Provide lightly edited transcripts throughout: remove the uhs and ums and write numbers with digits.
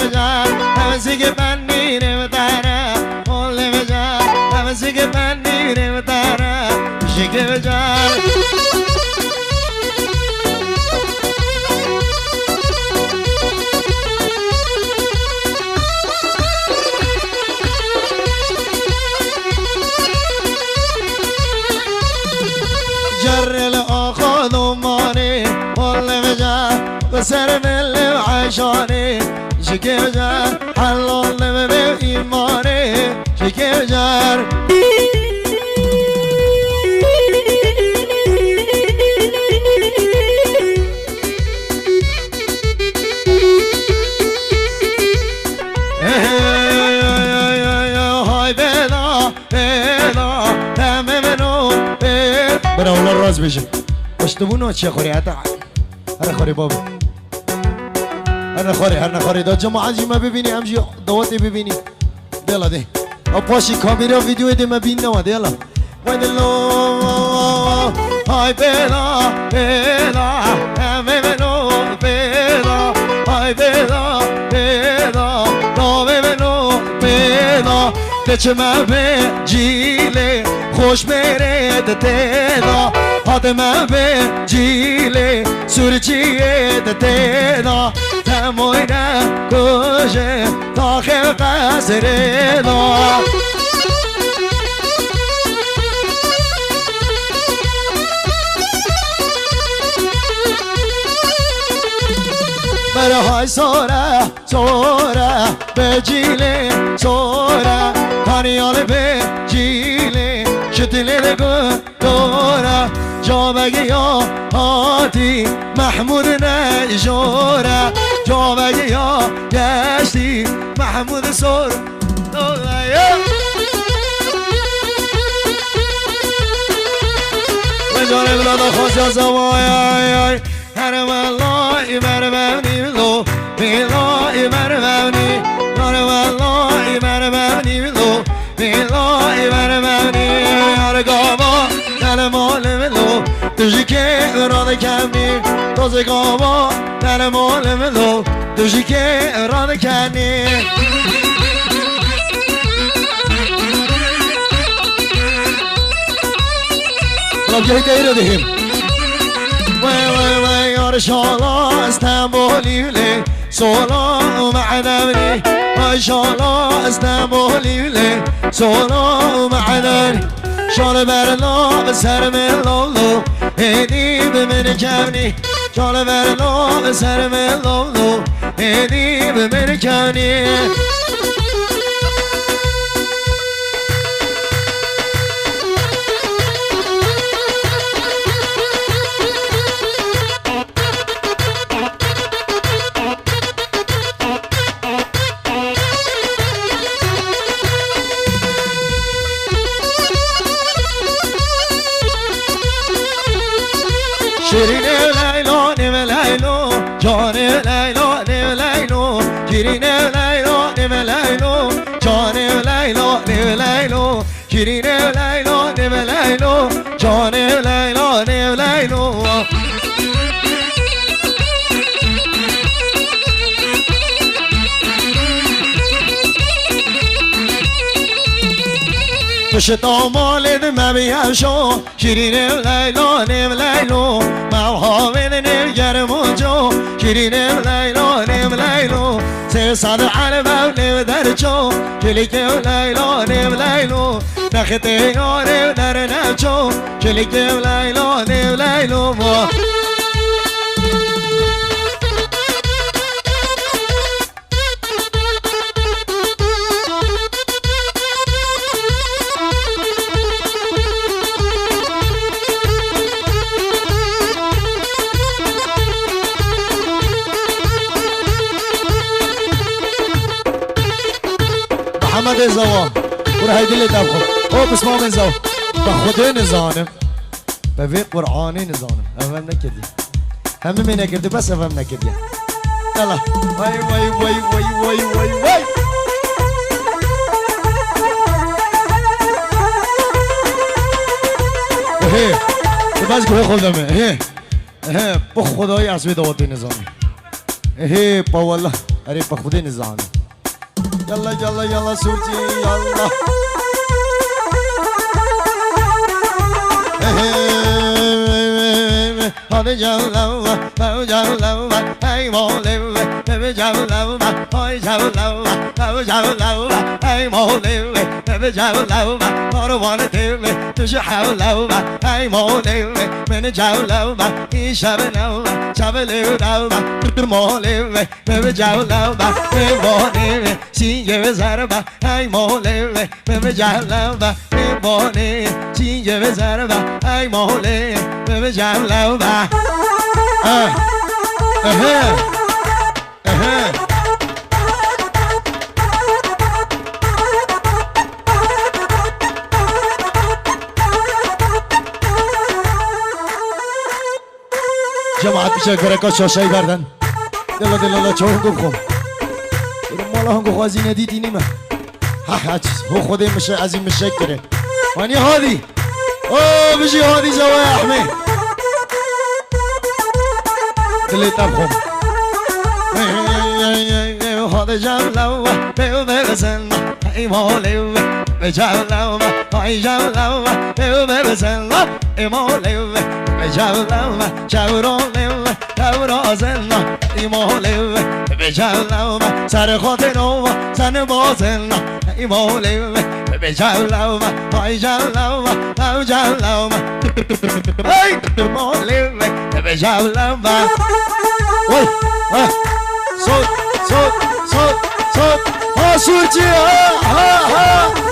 بجار همسی که من میره بتارم قول بجار همسی که من میره بتارم شکل بجار جرل آخاد و مانه قول بجار بسر مل و عشانه شکل بجار حلال به ایمانه شکل بجار برا اولا راز بشه اشتبونه چه خوری حتی هر خوری بابا هر نخوری دا جماعتی ما ببینی همچی دواتی ببینی دیلا دی او پاشی کامیرا ویدیو دی ما بین نوا دیلا وید اللو های بیلا بیلا همه منو بیلا های بیلا بیلا داوه منو بیلا دچه من به جیله خوش میره دتینا آدم به جیله سرچیه دتینا تموینا کشه داخل قصرینا برای سوره سوره به جیله سوره کانیال به جیله شتله دگو دورا جابگی یا آتی محمود نجورا جابگی یا گشتی محمود سور بجانه بلادا خوزا زوای هرم الله مرمونی لو بلای مرمونی هرم الله مرمونی لو بلای مرمونی هرگاوا در مال ملو دوشی که اراده کمی تازگاوا در مال ملو دوشی که اراده کنی لبجه دیره دهیم وای یار شالا استنبولیله سولا معدنی وای شالا استنبولیله سولا معدنی شال برلا به سر ملولو هدی به من کنی شال برلا به سر ملولو هدی به من کنی شیرین لیلا نیم لیلو جان لیلا نیم لیلو شیرین لیلا نیم لیلو جان لیلا نیم لیلو شیرین لیلا نیم لیلو جان لیلا نیم لیلو پشت آمالد مبیم شو شیرین لیلا نیم لیلو موهامد نیم گرم جو شیرین لیلا نیم لیلو 300 علبم نیم در جو کلیک لیلا نیم لیلو نخت یارم در نبچو کلیک لیلا نیم لیلو محمد زوام برو هیدی لی دب خود او بسما من زو با خوده نزانم به وی قرآنی نزانم افهم نکردی همه می نکردی بس افهم نکردی یلا وای وای وای وای وای وای وای هی بس که خودمه هی بخدای اسبی دوتی نزانم هی با والله اري بخودي نزعل يلا يلا يلا سورتي يلا هذا جلوة هذا جلوة أي مولوة هذا جلوة هاي جلوة هذا جلوة أي مولوة هذا جلوة مروان تلوة تجحلوة أي مولوة من جلوة يشبنوة شبلوة مولوة هذا جلوة مولوة سيجي زربة أي مولوة هذا جلوة مولوة سيجي زربة أي مولوة هذا جلوة جماعت میشه گرکا شاشایی بردن دلا دلا چه هنگو بخوم مالا هنگو خوازی ندیدی نیمه هو خوده میشه از این مشک گره وانی هادی بجي هادي زوايا احمي اللي تبخم هذا جلوة بيوبرسن اي مولوة بجلوة اي جلوة بيوبرسن اي مولوة بجلوة شاورولوة شاورازن اي مولوة بجلوة سر خاطروا سن بازن اي مولوة بجلوة اي جلوة او جلوة اي مولوة بجلوة وي صوت صوت صوت صوت ها سورتي ها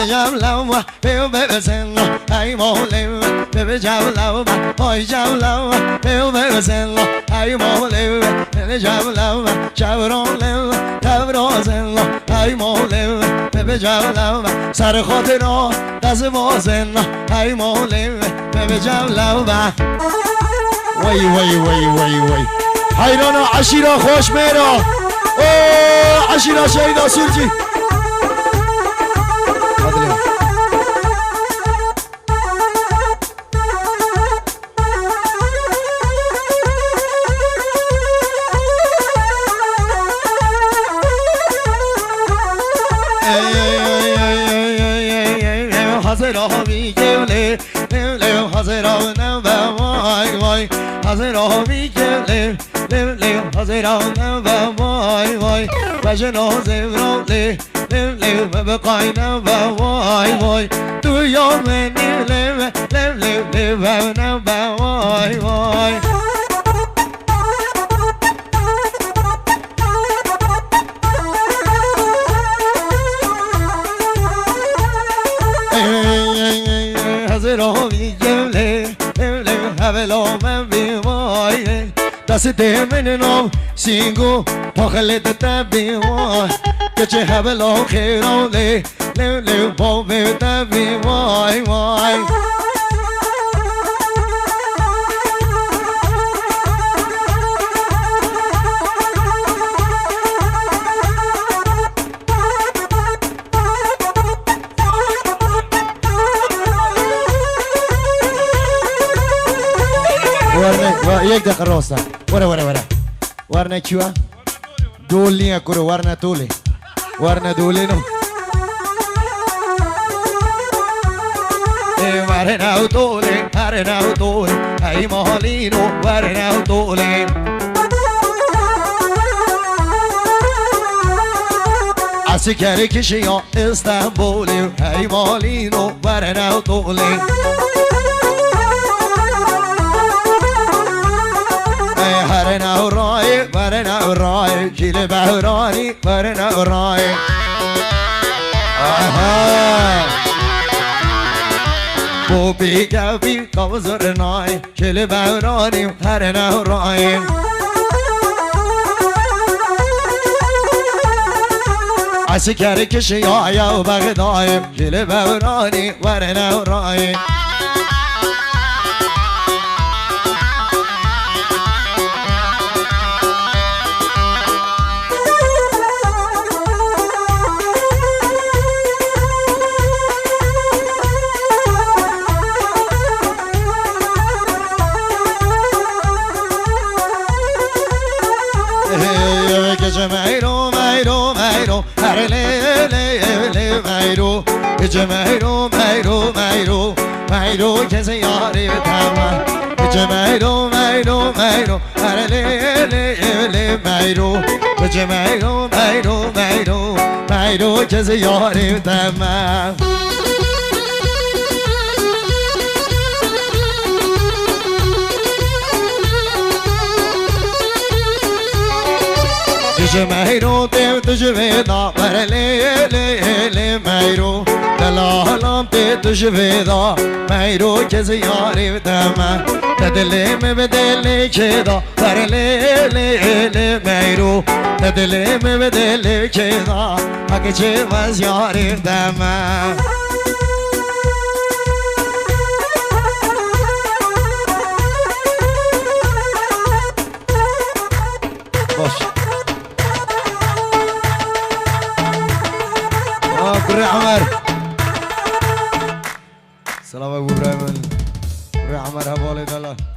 جلوة بيو بيبسلو أي مولوة بيبي جلوة أي جلوة بيو بيبسلو أي مولوة بيبي جلوة شاورولوة شاورازلو أي مولوة بيبي جلوة سر خاطرو دست بازلو أي مولوة بيبي جلوة وي وي وي وي وي حيرانا عشيرة خوش ميرا عشيرة شهيدة سورتي حزرها میگله لیو حزرها نبا وای وای حزرها میگله لیو حزرها نبا وای وای بجنا زبرا لیو بقای نبا وای وای تو یومنی لیو نبا وای وای دست منو سینگو پاخلت تبی وای که چه هبلا خیران لیو با به تبی وای وای یک دقیقه راسته ورنه چیوه دول نیا کرو ورنه دولی نو ورنه دولی ای مالینو ورنه دولی عسکر کشی یا استنبولی ای مالینو ورنه دولی ورنا وراي جيل بهراني ورنا وراي بو بيجابي كوزرناي جيل بهراني ورنا وراي عسكر كشي يا وبغداي جيل بهراني ورنا وراي gece meyro meyro meyro her le meyro gece meyro meyro meyro meyro kese yâri tamam gece meyro meyro meyro her le meyro gece meyro meyro meyro meyro kese yâri tamam Meyro dev tujveda le meyro dalalam te tujveda meyro kez yâri dema tedle me bedele keda le meyro tedle me bedele keda akçe vaz yâri dema Boş بري عمر سلام ابو ابراهيم بري عمر هبالي دلال